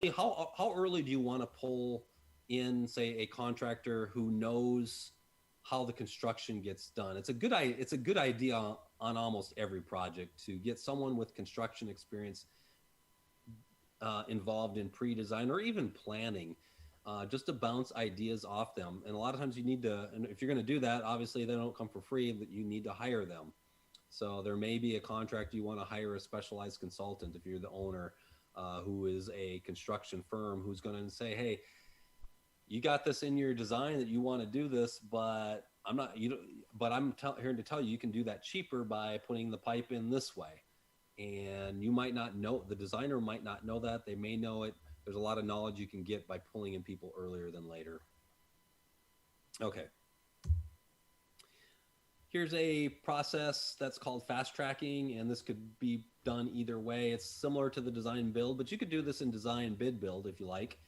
how early do you want to pull in, say, a contractor who knows how the construction gets done? It's a good idea on almost every project to get someone with construction experience involved in pre-design or even planning, just to bounce ideas off them. And a lot of times you need to, and if you're going to do that, obviously they don't come for free. That you need to hire them. So there may be a contract you want to hire a specialized consultant if you're the owner, who is a construction firm who's going to say, "Hey, you got this in your design that you want to do this, but I'm not you. But here to tell you, you can do that cheaper by putting the pipe in this way." And you might not know, the designer might not know that. They may know it. There's a lot of knowledge you can get by pulling in people earlier than later. Okay. Here's a process that's called fast tracking, and this could be done either way. It's similar to the design build, but you could do this in design bid build if you like.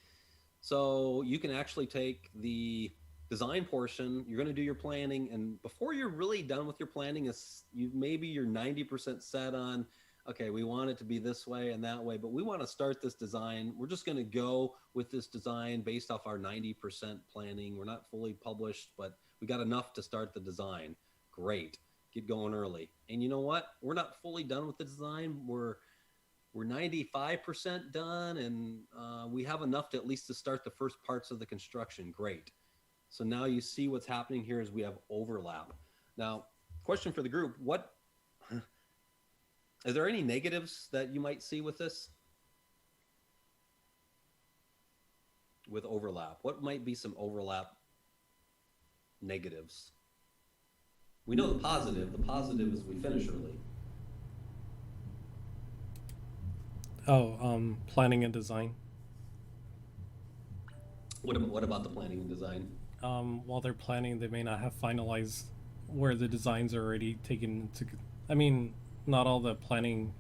So you can actually take the design portion, you're going to do your planning, and before you're really done with your planning, is maybe you're 90% set on, okay, we want it to be this way and that way, but we want to start this design. We're just going to go with this design based off our 90% planning. We're not fully published, but we got enough to start the design. Great. Get going early. And you know what? We're not fully done with the design. We're 95% done, and we have enough to at least to start the first parts of the construction. Great. So now you see what's happening here is we have overlap. Now, question for the group: what is there any negatives that you might see with this, with overlap? What might be some overlap negatives? We know the positive. The positive is we finish early. Oh, planning and design. What about the planning and design? While they're planning, they may not have finalized where the designs are already taken into. I mean, not all the planning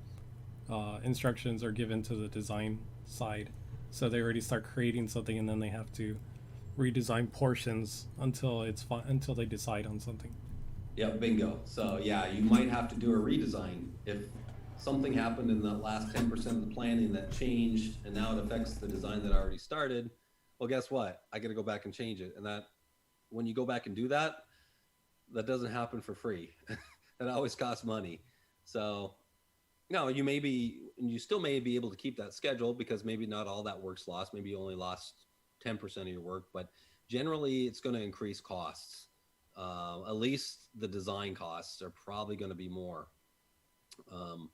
instructions are given to the design side, so they already start creating something, and then they have to redesign portions until until they decide on something. Yeah, bingo. So yeah, you might have to do a redesign if something happened in the last 10% of the planning that changed and now it affects the design that I already started. Well, guess what? I got to go back and change it. And that when you go back and do that, that doesn't happen for free. That always costs money. So no, you still may be able to keep that schedule because maybe not all that work's lost. Maybe you only lost 10% of your work, but generally it's going to increase costs. At least the design costs are probably going to be more. Um,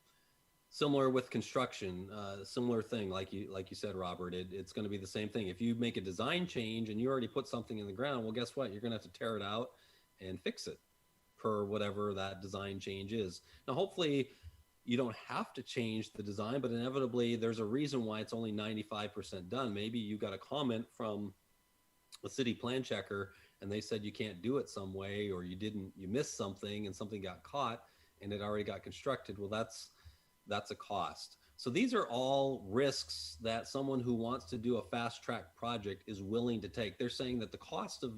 Similar with construction, similar thing, like you said, Robert. It's going to be the same thing. If you make a design change and you already put something in the ground, well, guess what? You're going to have to tear it out and fix it per whatever that design change is. Now, hopefully, you don't have to change the design, but inevitably, there's a reason why it's only 95% done. Maybe you got a comment from a city plan checker and they said you can't do it some way, or you missed something and something got caught and it already got constructed. Well, that's a cost. So these are all risks that someone who wants to do a fast track project is willing to take. They're saying that the cost of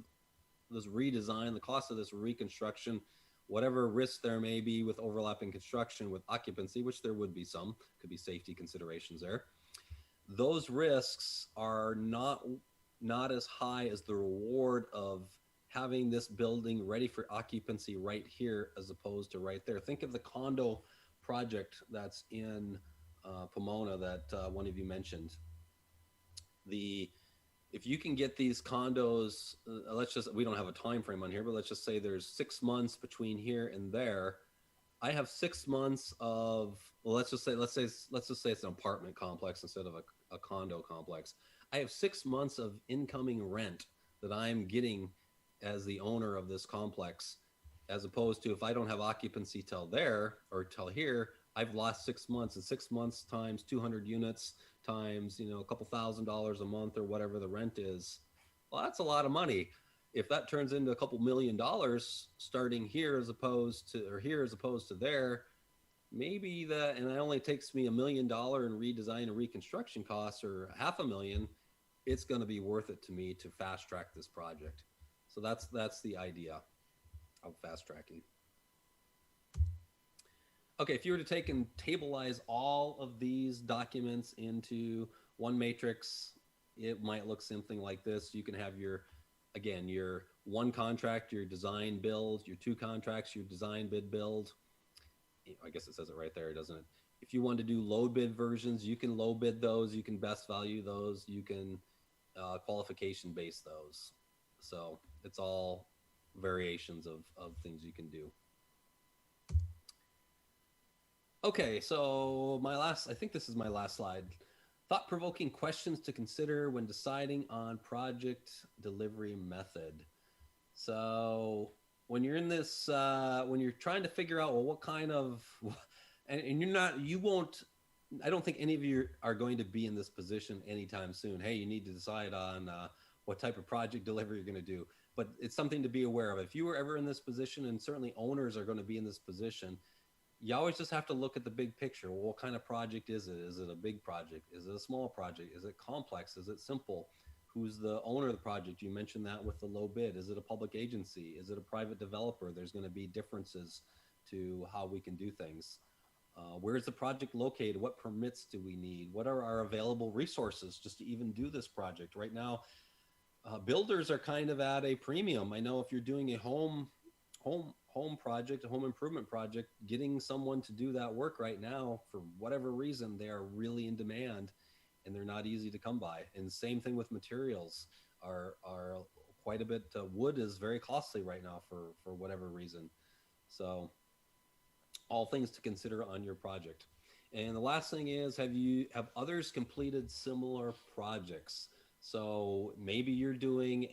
this redesign, the cost of this reconstruction, whatever risks there may be with overlapping construction with occupancy, which there would be some, could be safety considerations there. Those risks are not as high as the reward of having this building ready for occupancy right here as opposed to right there. Think of the condo project that's in Pomona that one of you mentioned. The If you can get these condos, let's just, we don't have a time frame on here, but let's just say there's 6 months between here and there. I have 6 months of, well, let's just say it's an apartment complex instead of a condo complex. I have 6 months of incoming rent that I'm getting as the owner of this complex, as opposed to if I don't have occupancy till there or till here, I've lost 6 months, and 6 months times 200 units times, a couple $1,000s a month or whatever the rent is. Well, that's a lot of money. If that turns into a couple $1 million starting here as opposed to, or here as opposed to there, maybe that, and it only takes me $1 million in redesign and reconstruction costs or $500,000, it's going to be worth it to me to fast track this project. So that's the idea of fast tracking. Okay, if you were to take and tablize all of these documents into one matrix, it might look something like this. You can have your, again, your one contract, your design build, your two contracts, your design bid build. I guess it says it right there, doesn't it? If you want to do low bid versions, you can low bid those, you can best value those, you can qualification base those. So it's all variations of things you can do. Okay, so I think this is my last slide. Thought-provoking questions to consider when deciding on project delivery method. So when you're in this, when you're trying to figure out, well, what kind of, and you won't, I don't think any of you are going to be in this position anytime soon. Hey, you need to decide on what type of project delivery you're going to do. But it's something to be aware of. If you were ever in this position, and certainly owners are going to be in this position, you always just have to look at the big picture. Well, what kind of project is it? Is it a big project? Is it a small project? Is it complex? Is it simple? Who's the owner of the project? You mentioned that with the low bid. Is it a public agency? Is it a private developer? There's going to be differences to how we can do things. Where's the project located? What permits do we need? What are our available resources just to even do this project? Right now, builders are kind of at a premium. I know if you're doing a home project, a home improvement project, getting someone to do that work right now, for whatever reason, they are really in demand and they're not easy to come by. And same thing with materials are quite a bit. Wood is very costly right now for whatever reason. So all things to consider on your project. And the last thing is, have others completed similar projects? So maybe you're doing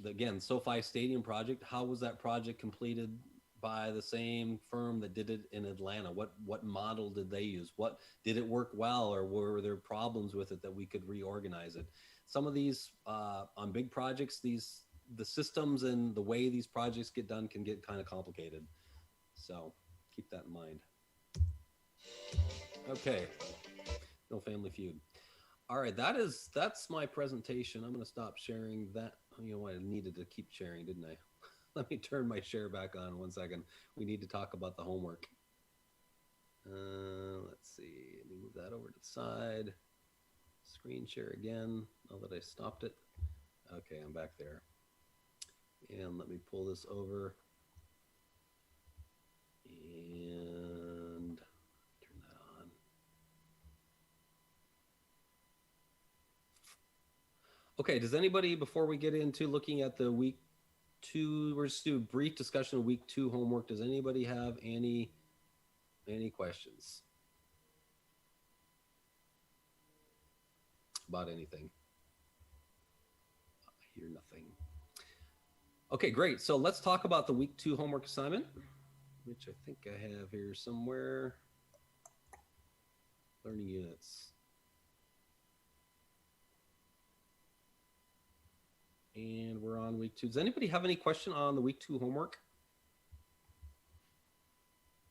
again, SoFi Stadium project. How was that project completed by the same firm that did it in Atlanta? What model did they use? What did it work well, or were there problems with it that we could reorganize it? Some of these on big projects, the systems and the way these projects get done can get kind of complicated. So keep that in mind. Okay, no Family Feud. All right, that's my presentation. I'm going to stop sharing that. You know what? I needed to keep sharing, didn't I? Let me turn my share back on 1 second. We need to talk about the homework. Let's see. Let me move that over to the side. Screen share again, now that I stopped it. Okay, I'm back there. And let me pull this over. And turn that on. Okay, does anybody, before we get into looking at the week 2, we're just do a brief discussion of week 2 homework. Does anybody have any questions about anything? I hear nothing. Okay, great. So let's talk about the week 2 homework assignment, which I think I have here somewhere. Learning units. And we're on week 2. Does anybody have any question on the week 2 homework?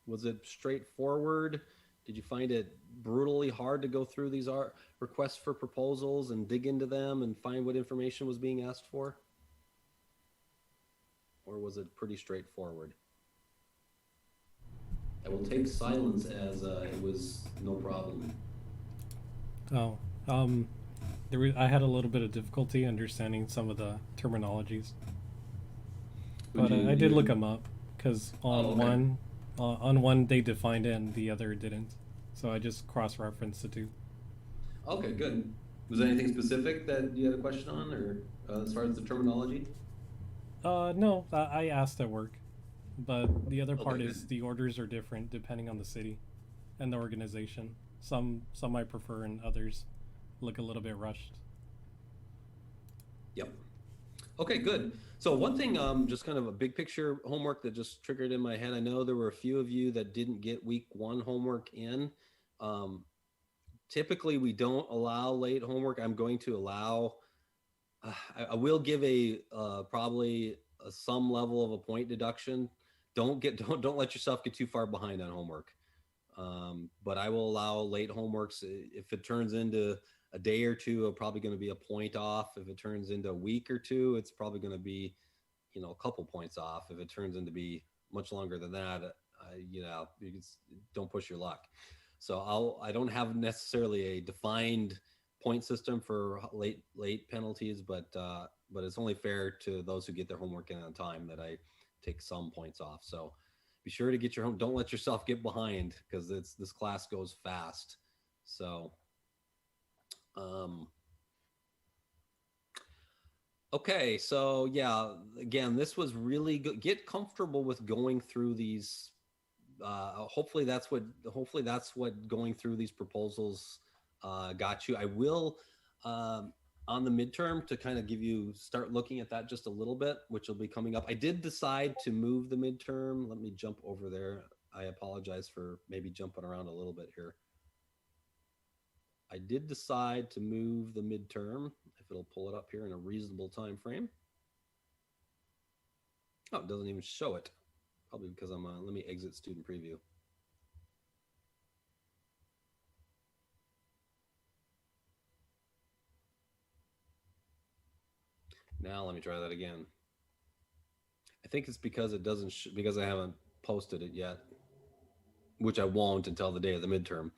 Was it straightforward? Did you find it brutally hard to go through these requests for proposals and dig into them and find what information was being asked for? Or was it pretty straightforward? I will take silence as it was no problem. Oh, I had a little bit of difficulty understanding some of the terminologies, but I did look them up because on one they defined it and the other didn't, so I just cross-referenced the two. Okay, good. Was there anything specific that you had a question on, or as far as the terminology? No, I asked at work, but the other part Okay, is good. the orders are different depending on the city and the organization. Some I prefer, and others look a little bit rushed. Yep. Okay, good. So one thing, just kind of a big picture homework that just triggered in my head. I know there were a few of you that didn't get week 1 homework in. Typically, we don't allow late homework. I'm going to allow. I will give probably some level of a point deduction. Don't let yourself get too far behind on homework. But I will allow late homeworks. If it turns into a day or two, probably going to be a point off. If it turns into a week or two, it's probably going to be, a couple points off. If it turns into be much longer than that, don't push your luck. So I don't have necessarily a defined point system for late penalties, but it's only fair to those who get their homework in on time that I take some points off. So be sure to get your home. Don't let yourself get behind because this class goes fast. So, okay. So yeah, again, this was really good. Get comfortable with going through these. Hopefully that's what going through these proposals got you. I will, on the midterm, to kind of start looking at that just a little bit, which will be coming up. I did decide to move the midterm. Let me jump over there. I apologize for maybe jumping around a little bit here. I did decide to move the midterm, if it'll pull it up here in a reasonable time frame. Oh, it doesn't even show it. Probably because I'm on. Let me exit student preview. Now let me try that again. I think it's because it doesn't because I haven't posted it yet, which I won't until the day of the midterm.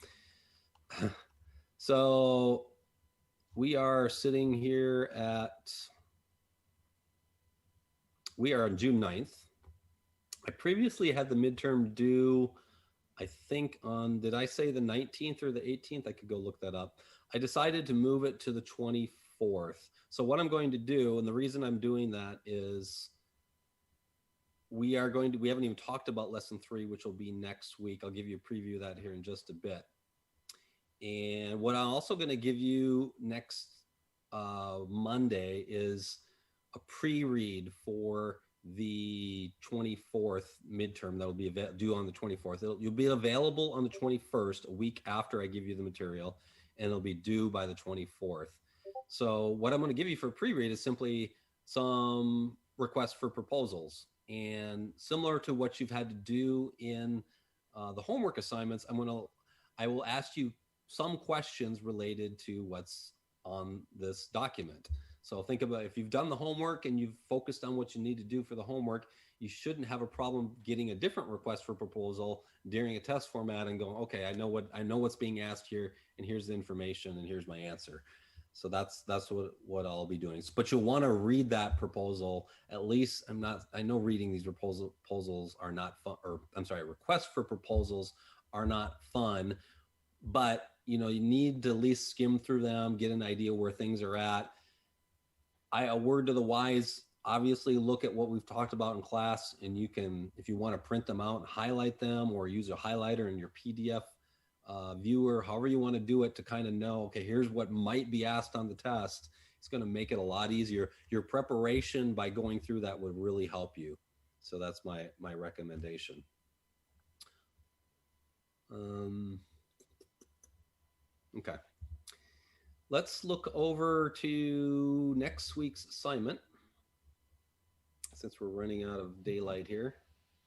So we are sitting here we are on June 9th. I previously had the midterm due, I think on, did I say the 19th or the 18th? I could go look that up. I decided to move it to the 24th. So what I'm going to do, and the reason I'm doing that is we haven't even talked about lesson 3, which will be next week. I'll give you a preview of that here in just a bit. And what I'm also going to give you next Monday is a pre-read for the 24th midterm that will be due on the 24th. You'll be available on the 21st, a week after I give you the material, and it'll be due by the 24th. So what I'm going to give you for pre-read is simply some requests for proposals. And similar to what you've had to do in the homework assignments, I will ask you some questions related to what's on this document. So think about if you've done the homework and you've focused on what you need to do for the homework, you shouldn't have a problem getting a different request for proposal during a test format and going, okay, I know what's being asked here, and here's the information, and here's my answer. So that's what I'll be doing. But you'll want to read that proposal at least. I know reading these proposals are not fun, or I'm sorry, requests for proposals are not fun, but you need to at least skim through them, get an idea where things are at. A word to the wise, obviously look at what we've talked about in class, and you can, if you want to print them out and highlight them, or use a highlighter in your PDF viewer, however you want to do it, to kind of know, okay, here's what might be asked on the test. It's going to make it a lot easier. Your preparation by going through that would really help you. So that's my recommendation. Okay. Let's look over to next week's assignment, since we're running out of daylight here.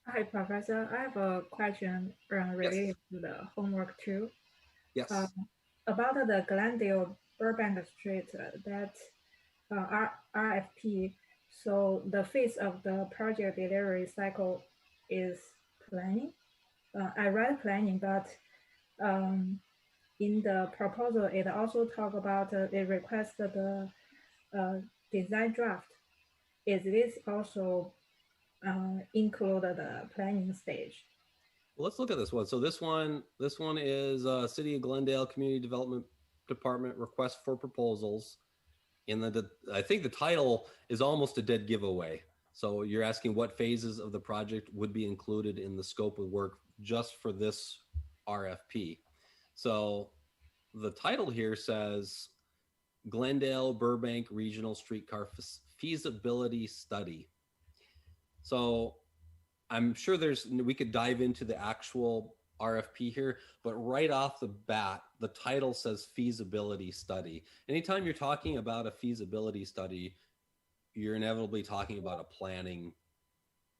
Hi, Professor. I have a question related to the homework too. Yes. About the Glendale Burbank Street, that RFP. So the phase of the project delivery cycle is planning. I read planning, but in the proposal, it also talk about it requests the design draft. Is this also include the planning stage? Well, let's look at this one. So this one is City of Glendale Community Development Department request for proposals. I think the title is almost a dead giveaway. So you're asking what phases of the project would be included in the scope of work just for this RFP. So the title here says Glendale Burbank Regional Streetcar Feasibility Study. So I'm sure we could dive into the actual RFP here, but right off the bat, the title says feasibility study. Anytime you're talking about a feasibility study, you're inevitably talking about a planning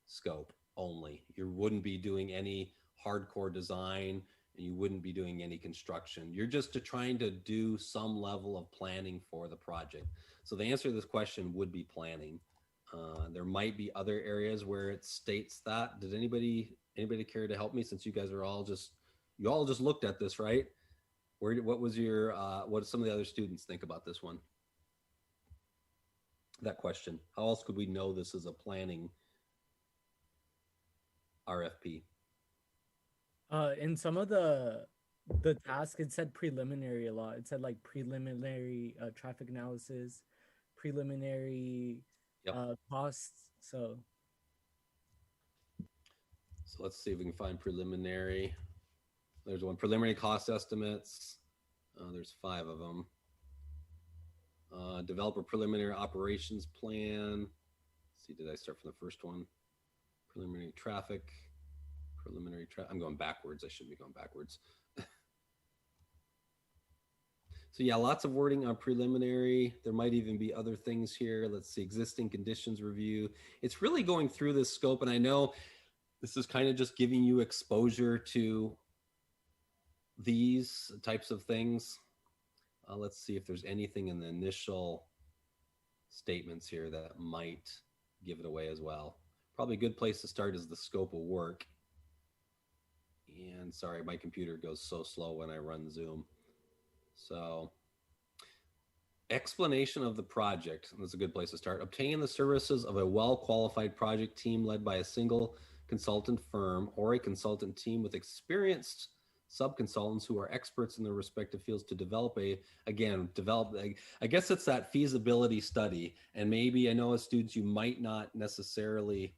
scope only. You wouldn't be doing any hardcore design, and you wouldn't be doing any construction. You're just trying to do some level of planning for the project. So the answer to this question would be planning. There might be other areas where it states that. Did anybody care to help me, since you guys are you all just looked at this, right? What was your, what do some of the other students think about this one? That question. How else could we know this is a planning RFP? In some of the task, it said preliminary a lot. It said like preliminary traffic analysis, preliminary Yep. costs. So let's see if we can find preliminary. There's one, preliminary cost estimates. There's 5 of them. Develop a preliminary operations plan. Let's see, did I start from the first one? Preliminary traffic. I'm going backwards. I shouldn't be going backwards. So yeah, lots of wording on preliminary. There might even be other things here. Let's see, existing conditions review. It's really going through this scope, and I know this is kind of just giving you exposure to these types of things. Let's see if there's anything in the initial statements here that might give it away as well. Probably a good place to start is the scope of work. And sorry, my computer goes so slow when I run Zoom. So explanation of the project. That's a good place to start. Obtain the services of a well-qualified project team led by a single consultant firm or a consultant team with experienced sub-consultants who are experts in their respective fields to develop I guess it's that feasibility study. And maybe, I know as students, you might not necessarily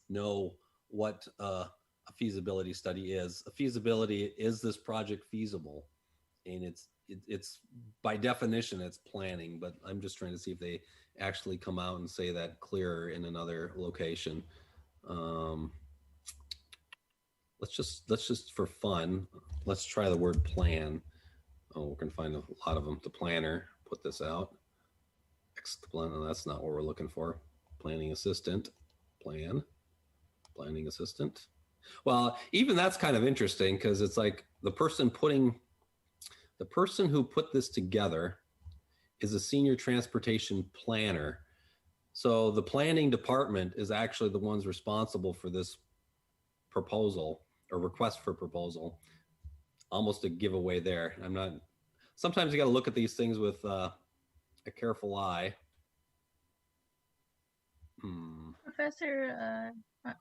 know what a feasibility study is. A feasibility, is this project feasible? And it's by definition, it's planning, but I'm just trying to see if they actually come out and say that clearer in another location. Let's just for fun, let's try the word plan. Oh, we're gonna find a lot of them. The planner, put this out. That's not what we're looking for. Planning assistant, planning assistant. Well, even that's kind of interesting because it's like the person who put this together is a senior transportation planner. So the planning department is actually the ones responsible for this proposal or request for proposal. Almost a giveaway there. Sometimes you got to look at these things with a careful eye. Professor,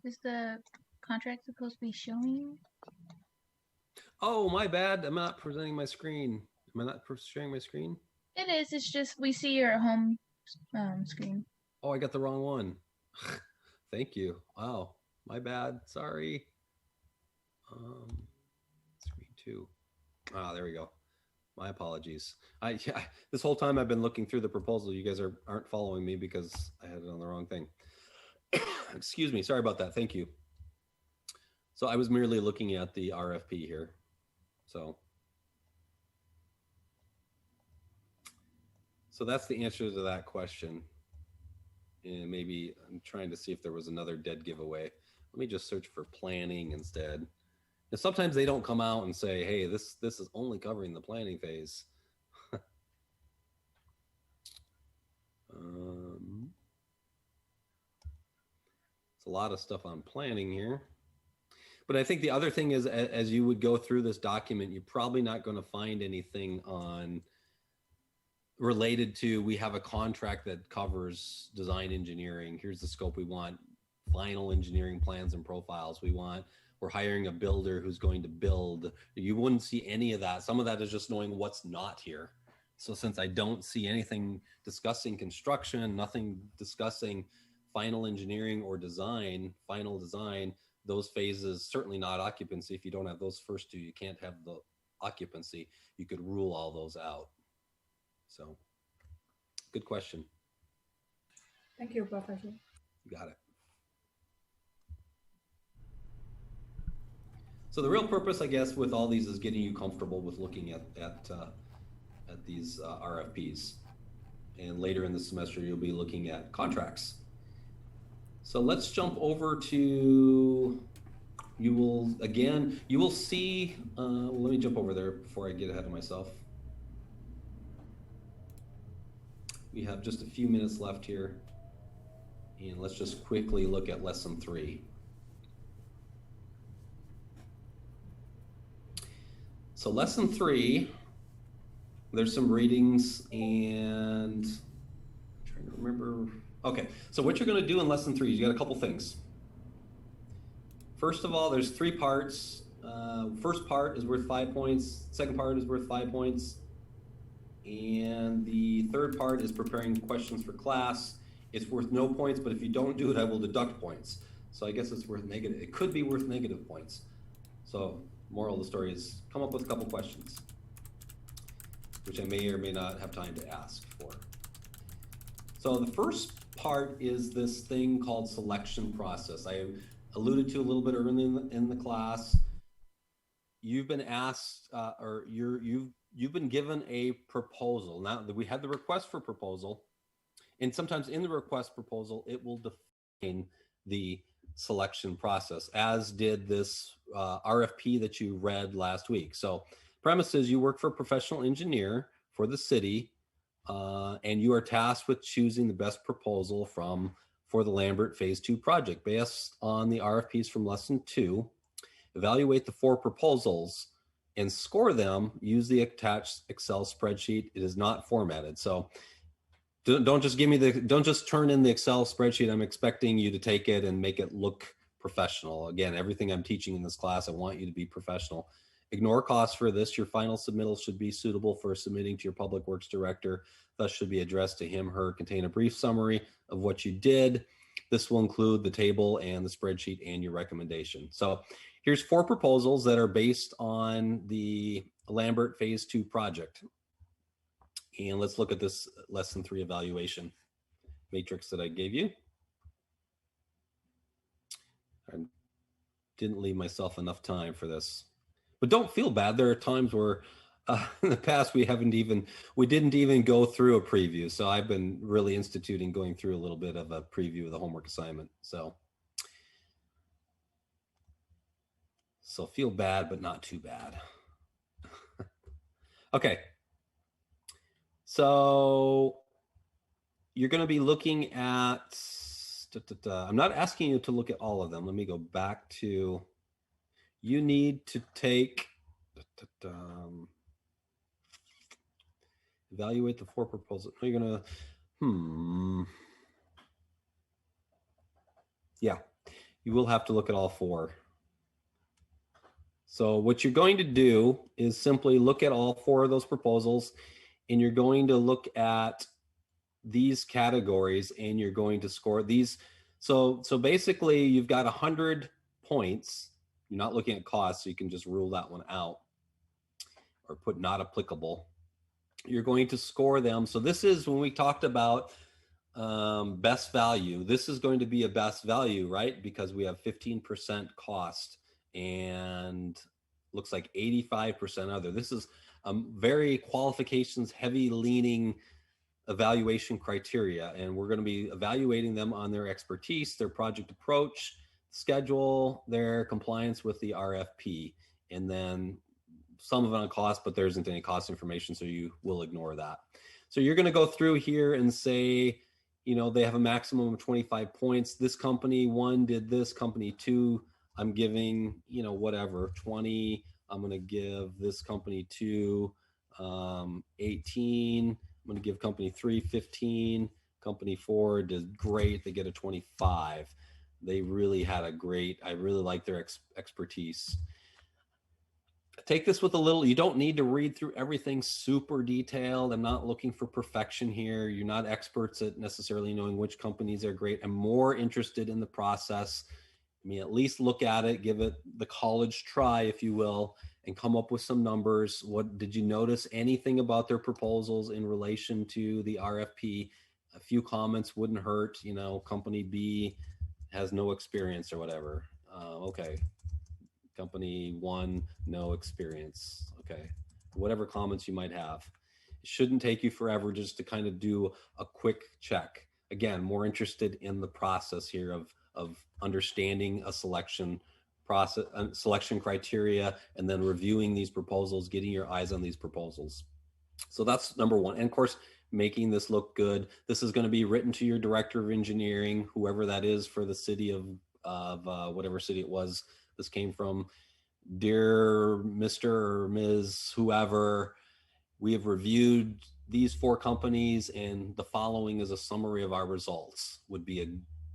is the contract supposed to be showing? Oh, my bad. I'm not presenting my screen. Am I not sharing my screen? It is. It's just we see your home screen. Oh, I got the wrong one. Thank you. Wow, my bad. Sorry. Screen 2. Ah, there we go. My apologies. This whole time I've been looking through the proposal. You guys aren't following me because I had it on the wrong thing. Excuse me. Sorry about that. Thank you. So I was merely looking at the RFP here. So that's the answer to that question. And maybe I'm trying to see if there was another dead giveaway. Let me just search for planning instead. And sometimes they don't come out and say, hey, this is only covering the planning phase. It's a lot of stuff on planning here. But I think the other thing is, as you would go through this document, you're probably not going to find anything related to, we have a contract that covers design engineering. Here's the scope we want, final engineering plans and profiles. We're hiring a builder who's going to build. You wouldn't see any of that. Some of that is just knowing what's not here. So since I don't see anything discussing construction, nothing discussing final engineering or final design, those phases, certainly not occupancy. If you don't have those first two, you can't have the occupancy. You could rule all those out. So good question. Thank you, Professor. You got it. So the real purpose, I guess, with all these is getting you comfortable with looking at these RFPs. And later in the semester, you'll be looking at contracts. So let's jump over to, you will see, let me jump over there before I get ahead of myself. We have just a few minutes left here. And let's just quickly look at lesson 3. So So lesson 3, there's some readings and I'm trying to remember. Okay, so what you're going to do in lesson 3 is you got a couple things. First of all, there's 3 parts. First part is worth 5 points. Second part is worth 5 points. And the third part is preparing questions for class. It's worth no points, but if you don't do it, I will deduct points. So I guess it's worth negative. It could be worth negative points. So moral of the story is come up with a couple questions, which I may or may not have time to ask for. So the first part is this thing called selection process. I alluded to a little bit early in the class. You've been asked, or you've been given a proposal. Now that we had the request for proposal, and sometimes in the request proposal, it will define the selection process, as did this RFP that you read last week. So premise is you work for a professional engineer for the city, and you are tasked with choosing the best proposal for the Lambert Phase 2 project. Based on the RFPs from lesson 2, evaluate the 4 proposals and score them. Use the attached Excel spreadsheet. It is not formatted. So don't just turn in the Excel spreadsheet. I'm expecting you to take it and make it look professional. Again, everything I'm teaching in this class, I want you to be professional. Ignore costs for this. Your final submittal should be suitable for submitting to your public works director. Thus should be addressed to him, her, contain a brief summary of what you did. This will include the table and the spreadsheet and your recommendation. So here's 4 proposals that are based on the Lambert Phase 2 project. And let's look at this lesson 3 evaluation matrix that I gave you. I didn't leave myself enough time for this, but don't feel bad. There are times where in the past we didn't even go through a preview. So I've been really instituting going through a little bit of a preview of the homework assignment. So feel bad, but not too bad. Okay. So you're going to be looking at, I'm not asking you to look at all of them. Let me go back to, you need to take, evaluate the 4 proposals. You're going to, yeah, you will have to look at all 4. So what you're going to do is simply look at all 4 of those proposals, and you're going to look at these categories and you're going to score these. So basically you've got 100 points. You're not looking at costs, so you can just rule that one out or put not applicable. You're going to score them. So this is when we talked about best value. This is going to be a best value, right? Because we have 15% cost and looks like 85% other. This is very qualifications heavy leaning evaluation criteria, and we're going to be evaluating them on their expertise, their project approach, schedule, their compliance with the RFP, and then some of it on cost, but there isn't any cost information, so you will ignore that. So you're going to go through here and say, they have a maximum of 25 points. This company 1 did this, company 2, I'm giving, whatever, 20. I'm going to give this company 2, 18. I'm going to give company 3, 15. Company 4 did great. They get a 25. They really had a great, I really like their expertise. Take this with a little, you don't need to read through everything super detailed. I'm not looking for perfection here. You're not experts at necessarily knowing which companies are great. I'm more interested in the process. At least look at it, give it the college try, if you will, and come up with some numbers. What did you notice anything about their proposals in relation to the RFP? A few comments wouldn't hurt. Company B has no experience or whatever. Okay. Company 1, no experience. Okay. Whatever comments you might have. It shouldn't take you forever just to kind of do a quick check. Again, more interested in the process here of understanding a selection process, selection criteria, and then reviewing these proposals, getting your eyes on these proposals. So that's number 1. And of course, making this look good. This is going to be written to your director of engineering, whoever that is for the city of whatever city it was this came from. dear Mr. or Ms. whoever, we have reviewed these 4 companies and the following is a summary of our results would be a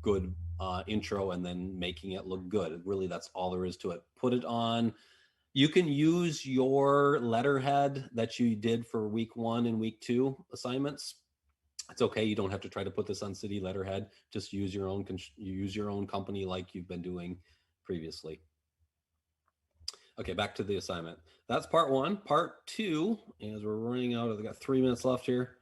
good intro, and then making it look good. Really, that's all there is to it. Put it on. You can use your letterhead that you did for week 1 and week 2 assignments. It's okay. You don't have to try to put this on city letterhead. Just use your own company like you've been doing previously. Okay, back to the assignment. That's part 1. Part 2, as we're running out, I've got 3 minutes left here,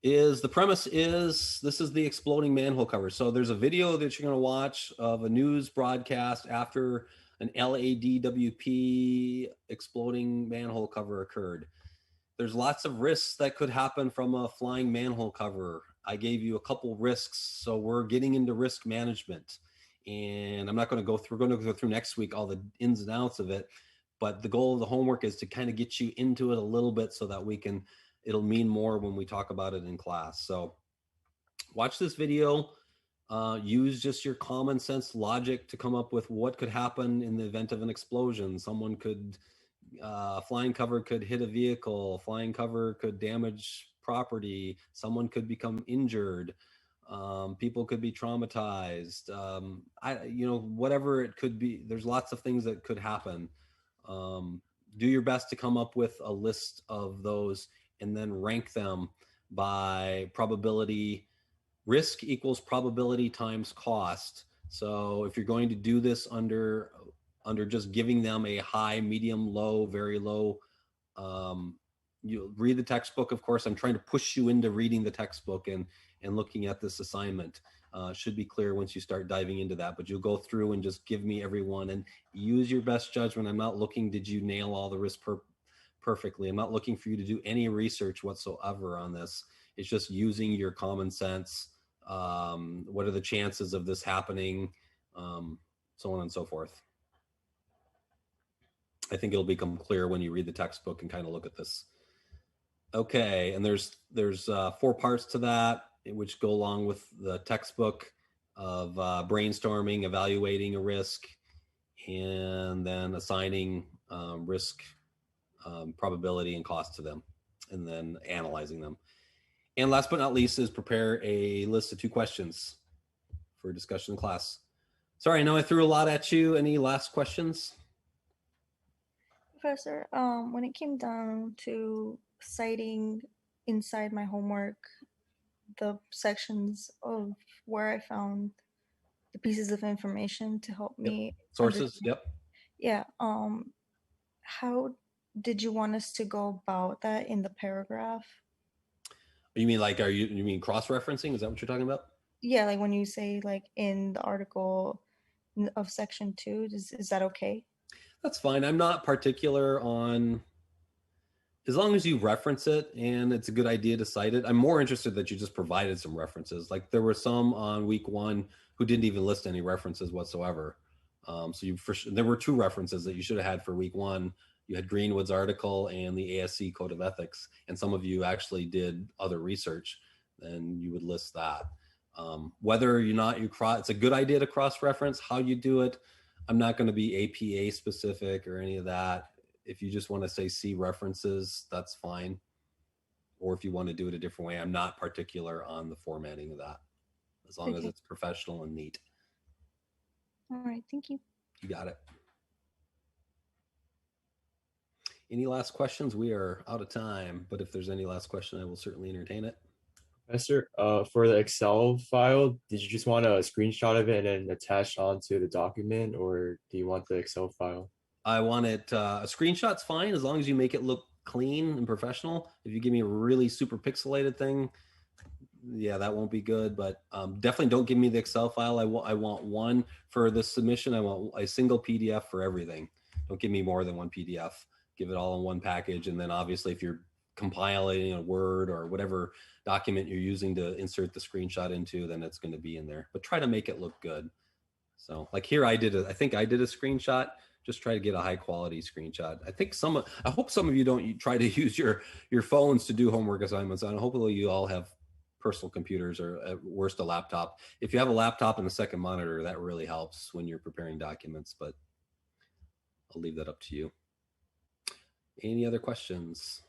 is the premise is this is the exploding manhole cover. So there's a video that you're going to watch of a news broadcast after an LADWP exploding manhole cover occurred. There's lots of risks that could happen from a flying manhole cover. I gave you a couple risks, so we're getting into risk management. And I'm not going to go through, we're going to go through next week all the ins and outs of it. But the goal of the homework is to kind of get you into it a little bit so that we can, it'll mean more when we talk about it in class. So watch this video, use just your common sense logic to come up with what could happen in the event of an explosion. Someone could, flying cover could hit a vehicle, flying cover could damage property, someone could become injured. People could be traumatized. Whatever it could be, there's lots of things that could happen. Do your best to come up with a list of those and then rank them by probability. Risk equals probability times cost. So if you're going to do this under just giving them a high, medium, low, very low, you read the textbook. Of course, I'm trying to push you into reading the textbook and looking at this assignment. Should be clear once you start diving into that, but you'll go through and just give me everyone and use your best judgment. I'm not looking, did you nail all the risks perfectly? I'm not looking for you to do any research whatsoever on this. It's just using your common sense. What are the chances of this happening? So on and so forth. I think it'll become clear when you read the textbook and kind of look at this. Okay, and there's 4 parts to that, which go along with the textbook of brainstorming, evaluating a risk, and then assigning risk, probability, and cost to them, and then analyzing them. And last but not least is prepare a list of 2 questions for discussion in class. Sorry, I know I threw a lot at you. Any last questions? Professor, when it came down to citing inside my homework the sections of where I found the pieces of information to help me Sources. understand. Yep. Yeah. How did you want us to go about that in the paragraph? You mean like, you mean cross-referencing? Is that what you're talking about? Yeah, like when you say like in the article of section 2, is that okay? That's fine. I'm not particular on, as long as you reference it and it's a good idea to cite it. I'm more interested that you just provided some references. Like there were some on week 1 who didn't even list any references whatsoever. There were 2 references that you should have had for week 1. You had Greenwood's article and the ASC Code of Ethics. And some of you actually did other research, then you would list that. Whether or not it's a good idea to cross-reference. How you do it, I'm not going to be APA specific or any of that. If you just want to say see references, that's fine. Or if you want to do it a different way, I'm not particular on the formatting of that, as long as it's professional and neat. All right, thank you. You got it. Any last questions? We are out of time, but if there's any last question, I will certainly entertain it. Professor, for the Excel file, did you just want a screenshot of it and then attach onto the document, or do you want the Excel file? I want it, a screenshot's fine, as long as you make it look clean and professional. If you give me a really super pixelated thing, yeah, that won't be good, but definitely don't give me the Excel file. I want one for the submission. I want a single PDF for everything. Don't give me more than one PDF. Give it all in one package. And then obviously if you're compiling a Word or whatever document you're using to insert the screenshot into, then it's going to be in there, but try to make it look good. So like here, I think I did a screenshot. Just try to get a high quality screenshot. I hope some of you don't try to use your phones to do homework assignments. And hopefully you all have personal computers, or at worst a laptop. If you have a laptop and a second monitor, that really helps when you're preparing documents. But I'll leave that up to you. Any other questions?